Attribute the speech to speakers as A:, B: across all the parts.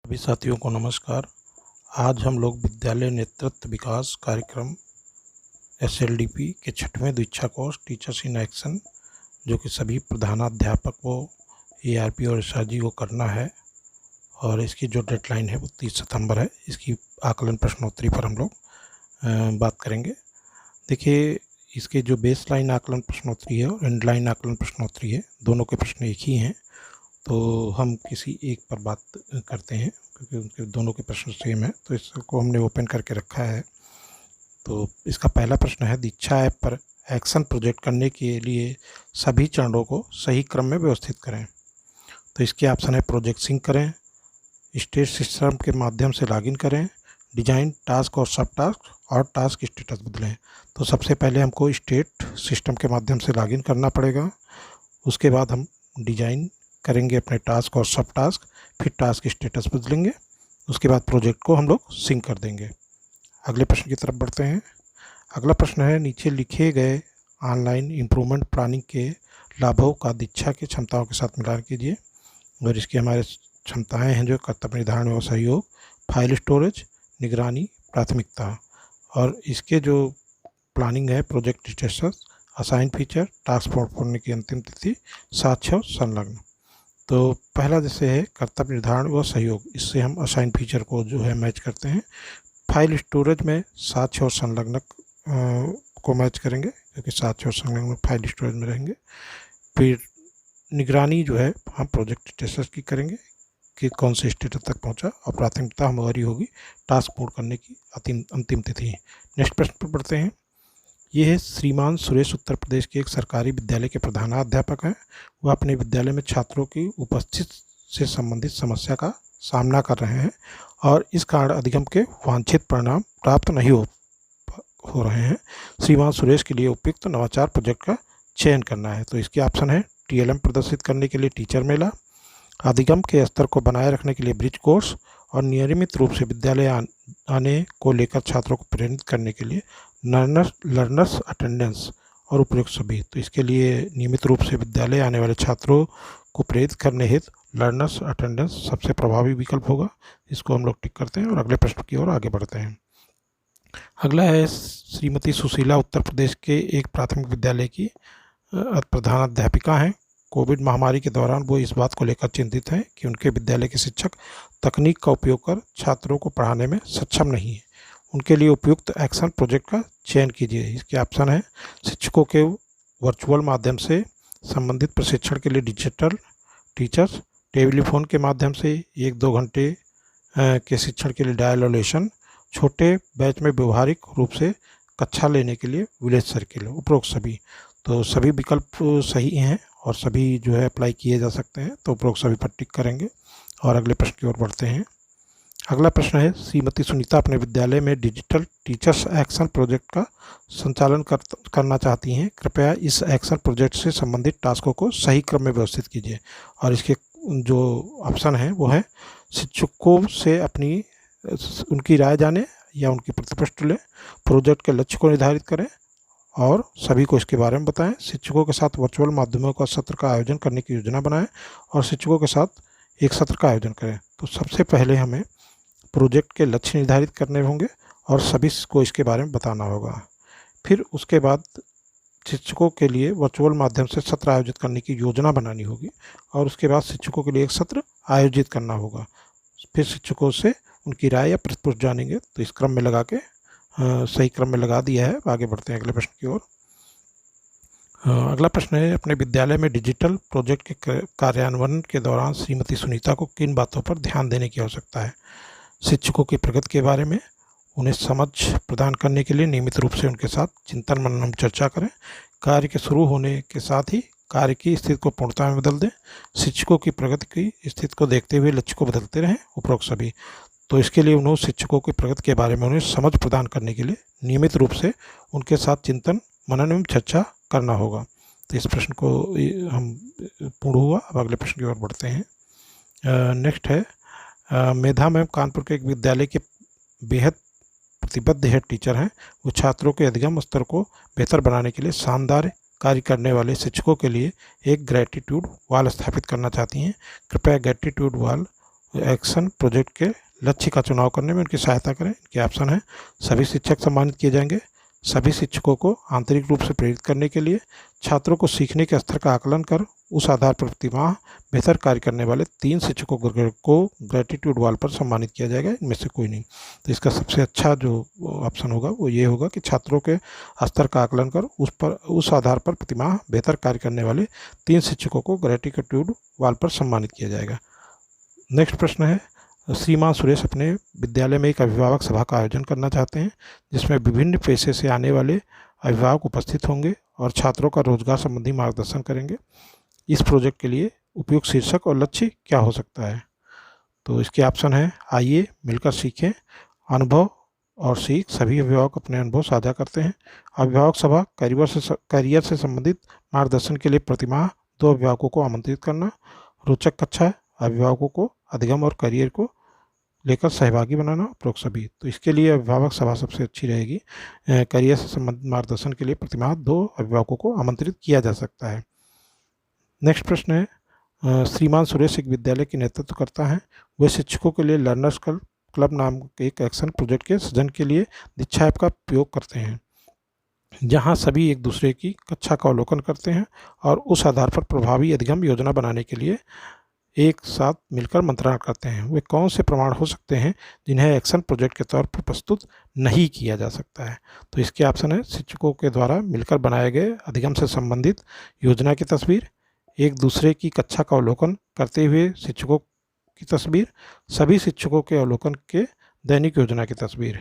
A: सभी साथियों को नमस्कार। आज हम लोग विद्यालय नेतृत्व विकास कार्यक्रम SLDP के 6वें दीक्षा कोर्स टीचर्स इन एक्शन, जो कि सभी प्रधानाध्यापक को ARP और SRG को करना है और इसकी जो डेडलाइन है वो 30 सितंबर है। इसकी आकलन प्रश्नोत्तरी पर हम लोग बात करेंगे। देखिए, इसके जो बेस लाइन आकलन प्रश्नोत्तरी है और एंड लाइन आकलन प्रश्नोत्तरी है, दोनों के प्रश्न एक ही हैं, तो हम किसी एक पर बात करते हैं क्योंकि उनके दोनों के प्रश्न सेम है। तो इसको हमने ओपन करके रखा है। तो इसका पहला प्रश्न है, दीक्षा ऐप पर एक्शन प्रोजेक्ट करने के लिए सभी चरणों को सही क्रम में व्यवस्थित करें। तो इसके ऑप्शन है, प्रोजेक्ट सिंक करें, स्टेट सिस्टम के माध्यम से लॉगिन करें, डिजाइन टास्क और सब टास्क और टास्क स्टेटस बदलें। तो सबसे पहले हमको स्टेट सिस्टम के माध्यम से लॉगिन करना पड़ेगा। उसके बाद हम डिजाइन करेंगे अपने टास्क और सब टास्क, फिर टास्क स्टेटस बदलेंगे। उसके बाद प्रोजेक्ट को हम लोग सिंक कर देंगे। अगले प्रश्न की तरफ बढ़ते हैं। अगला प्रश्न है, नीचे लिखे गए ऑनलाइन इम्प्रूवमेंट प्लानिंग के लाभों का दीक्षा की क्षमताओं के साथ मिलान कीजिए। और इसकी हमारे क्षमताएं हैं जो कर्तव्य निर्धारण और सहयोग, फाइल स्टोरेज, निगरानी, प्राथमिकता। और इसके जो प्लानिंग है, project status, assign feature, task पूर्ण की अंतिम तिथि, साक्ष्य और संलग्न। तो पहला जैसे है कर्तव्य निर्धारण व सहयोग, इससे हम असाइन फीचर को जो है मैच करते हैं। फाइल स्टोरेज में साक्ष्य और संलग्न को मैच करेंगे क्योंकि साक्ष्य और संलग्न फाइल स्टोरेज में रहेंगे। फिर निगरानी जो है हम प्रोजेक्ट स्टेटस की करेंगे कि कौन से स्टेटस तक पहुंचा, और प्राथमिकता हमारी होगी टास्क पूर्ण करने की अंतिम तिथि। नेक्स्ट प्रश्न पर बढ़ते हैं। ये है, श्रीमान सुरेश उत्तर प्रदेश के एक सरकारी विद्यालय के प्रधानाध्यापक हैं। वह अपने विद्यालय में छात्रों की उपस्थिति से संबंधित समस्या का सामना कर रहे हैं और इस कारण अधिगम के वांछित परिणाम प्राप्त नहीं हो रहे हैं। श्रीमान सुरेश के लिए उपयुक्त नवाचार प्रोजेक्ट का चयन करना है। तो इसके ऑप्शन है, TLM प्रदर्शित करने के लिए टीचर मेला, अधिगम के स्तर को बनाए रखने के लिए ब्रिज कोर्स, और नियमित रूप से विद्यालय आने को लेकर छात्रों को प्रेरित करने के लिए लर्नर्स अटेंडेंस और उपयुक्त सभी। तो इसके लिए नियमित रूप से विद्यालय आने वाले छात्रों को प्रेरित करने हेतु लर्नर्स अटेंडेंस सबसे प्रभावी विकल्प होगा। इसको हम लोग टिक करते हैं और अगले प्रश्न की ओर आगे बढ़ते हैं। अगला है, श्रीमती सुशीला उत्तर प्रदेश के एक प्राथमिक विद्यालय की प्रधानाध्यापिका हैं। कोविड महामारी के दौरान वो इस बात को लेकर चिंतित हैं कि उनके विद्यालय के शिक्षक तकनीक का उपयोग कर छात्रों को पढ़ाने में सक्षम नहीं है। उनके लिए उपयुक्त एक्शन प्रोजेक्ट का चयन कीजिए। इसके ऑप्शन है, शिक्षकों के वर्चुअल माध्यम से संबंधित प्रशिक्षण के लिए डिजिटल टीचर्स, टेलीफोन के माध्यम से 1-2 घंटे के शिक्षण के लिए डायलोलेशन, छोटे बैच में व्यवहारिक रूप से कक्षा लेने के लिए विलेज सर्किल, उपरोक्त सभी। तो सभी विकल्प सही हैं और सभी जो है अप्लाई किए जा सकते हैं। तो उपरोक्त सभी पर टिक करेंगे और अगले प्रश्न की ओर बढ़ते हैं। अगला प्रश्न है, श्रीमती सुनीता अपने विद्यालय में डिजिटल टीचर्स एक्शन प्रोजेक्ट का संचालन करना चाहती हैं। कृपया इस एक्शन प्रोजेक्ट से संबंधित टास्कों को सही क्रम में व्यवस्थित कीजिए। और इसके जो ऑप्शन हैं वो है, शिक्षकों से उनकी राय जाने या उनकी प्रतिपुष्टि लें, प्रोजेक्ट के लक्ष्य को निर्धारित करें और सभी को इसके बारे में बताएं, शिक्षकों के साथ वर्चुअल माध्यमों का सत्र का आयोजन करने की योजना बनाएं और शिक्षकों के साथ एक सत्र का आयोजन करें। तो सबसे पहले हमें प्रोजेक्ट के लक्ष्य निर्धारित करने होंगे और सभी को इसके बारे में बताना होगा। फिर उसके बाद शिक्षकों के लिए वर्चुअल माध्यम से सत्र आयोजित करने की योजना बनानी होगी और उसके बाद शिक्षकों के लिए एक सत्र आयोजित करना होगा। फिर शिक्षकों से उनकी राय या प्रतिपुष्टि जानेंगे। तो इस क्रम में लगा के सही क्रम में लगा दिया है। आगे बढ़ते हैं अगले प्रश्न की ओर। अगला प्रश्न है, अपने विद्यालय में डिजिटल प्रोजेक्ट के कार्यान्वयन के दौरान श्रीमती सुनीता को किन बातों पर ध्यान देने की आवश्यकता है? शिक्षकों की प्रगति के बारे में, उन्हें समझ प्रदान करने के लिए नियमित रूप से उनके साथ चिंतन मनन चर्चा करें, कार्य के शुरू होने के साथ ही कार्य की स्थिति को पूर्णता में बदल दें, शिक्षकों की प्रगति की स्थिति को देखते हुए लक्ष्य को बदलते रहें, उपरोक्त सभी। तो इसके लिए उन्हें शिक्षकों की प्रगति के बारे में उन्हें समझ प्रदान करने के लिए नियमित रूप से उनके साथ चिंतन मनन एवं चर्चा करना होगा। तो इस प्रश्न को हम पूर्ण हुआ। अब अगले प्रश्न की ओर बढ़ते हैं। नेक्स्ट है, मेधा मैम कानपुर के एक विद्यालय के बेहद प्रतिबद्ध हेड टीचर हैं। वो छात्रों के अधिगम स्तर को बेहतर बनाने के लिए शानदार कार्य करने वाले शिक्षकों के लिए एक ग्रेटिट्यूड वॉल स्थापित करना चाहती हैं। कृपया ग्रेटिट्यूड वॉल एक्शन प्रोजेक्ट के लक्ष्य का चुनाव करने में उनकी सहायता करें। इनके ऑप्शन हैं, सभी शिक्षक सम्मानित किए जाएंगे, सभी शिक्षकों को आंतरिक रूप से प्रेरित करने के लिए, छात्रों को सीखने के स्तर का आकलन कर उस आधार पर प्रतिमाह बेहतर कार्य करने वाले 3 शिक्षकों को ग्रेटिट्यूड वॉल पर सम्मानित किया जाएगा। इनमें से कोई नहीं। तो इसका सबसे अच्छा जो ऑप्शन होगा वो ये होगा कि छात्रों के स्तर का आकलन कर उस आधार पर प्रतिमाह बेहतर कार्य करने वाले 3 शिक्षकों को ग्रेटिट्यूड वॉल पर सम्मानित किया जाएगा। नेक्स्ट प्रश्न है, श्रीमान सुरेश अपने विद्यालय में एक अभिभावक सभा का आयोजन करना चाहते हैं जिसमें विभिन्न पेशे से आने वाले अभिभावक उपस्थित होंगे और छात्रों का रोजगार संबंधी मार्गदर्शन करेंगे। इस प्रोजेक्ट के लिए उपयुक्त शीर्षक और लक्ष्य क्या हो सकता है? तो इसके ऑप्शन है, आइए मिलकर सीखें, अनुभव और सीख, सभी अभिभावक अपने अनुभव साझा करते हैं, अभिभावक सभा, करियर से संबंधित मार्गदर्शन के लिए प्रतिमाह 2 अभिभावकों को आमंत्रित करना, रोचक कक्षा, अभिभावकों को अधिगम और करियर को लेकर सहभागी बनाना, उपरोक्त सभी। तो इसके लिए अभिभावक सभा सबसे अच्छी रहेगी। करियर से संबंधित मार्गदर्शन के लिए प्रतिमाह 2 अभिभावकों को आमंत्रित किया जा सकता है। नेक्स्ट प्रश्न है, श्रीमान सुरेश एक विद्यालय की नेतृत्व करता है, वे शिक्षकों के लिए लर्नर्स क्लब नाम के एक एक्शन प्रोजेक्ट के सृजन के लिए दीक्षा ऐप का उपयोग करते हैं जहां सभी एक दूसरे की कक्षा का अवलोकन करते हैं और उस आधार पर प्रभावी अधिगम योजना बनाने के लिए एक साथ मिलकर मंत्रणा करते हैं। वे कौन से प्रमाण हो सकते हैं जिन्हें एक्शन प्रोजेक्ट के तौर पर प्रस्तुत नहीं किया जा सकता है? तो इसके ऑप्शन है, शिक्षकों के द्वारा मिलकर बनाए गए अधिगम से संबंधित योजना की तस्वीर, एक दूसरे की कक्षा का अवलोकन करते हुए शिक्षकों की तस्वीर, सभी शिक्षकों के अवलोकन के दैनिक योजना की तस्वीर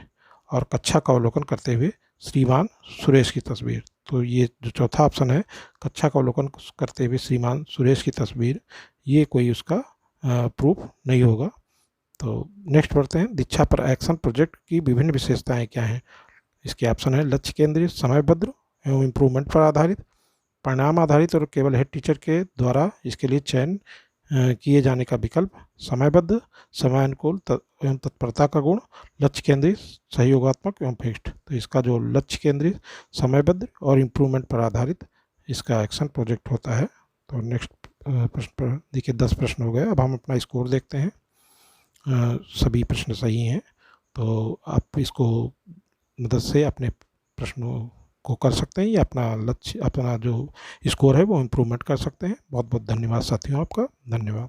A: और कक्षा का अवलोकन करते हुए श्रीमान सुरेश की तस्वीर। तो ये जो चौथा ऑप्शन है, कक्षा का अवलोकन करते हुए श्रीमान सुरेश की तस्वीर, ये कोई उसका प्रूफ नहीं होगा। तो नेक्स्ट बढ़ते हैं, दीक्षा पर एक्शन प्रोजेक्ट की विभिन्न विशेषताएं क्या हैं? इसके ऑप्शन है, लक्ष्य केंद्रित, समयबद्ध एवं इम्प्रूवमेंट पर आधारित, परिणाम आधारित और केवल हेड टीचर के द्वारा इसके लिए चयन किए जाने का विकल्प, समयबद्ध, समयानुकूल एवं तत्परता का गुण, लक्ष्य केंद्रित, सहयोगात्मक एवं फिक्स्ड। तो इसका जो लक्ष्य केंद्रित, समयबद्ध और इम्प्रूवमेंट पर आधारित इसका एक्शन प्रोजेक्ट होता है। तो नेक्स्ट प्रश्न पर देखिए 10 प्रश्न हो गए। अब हम अपना स्कोर देखते हैं। सभी प्रश्न सही हैं, तो आप इसको मदद से अपने प्रश्नों को कर सकते हैं या अपना लक्ष्य, अपना जो स्कोर है वो इम्प्रूवमेंट कर सकते हैं। बहुत बहुत धन्यवाद साथियों, आपका धन्यवाद।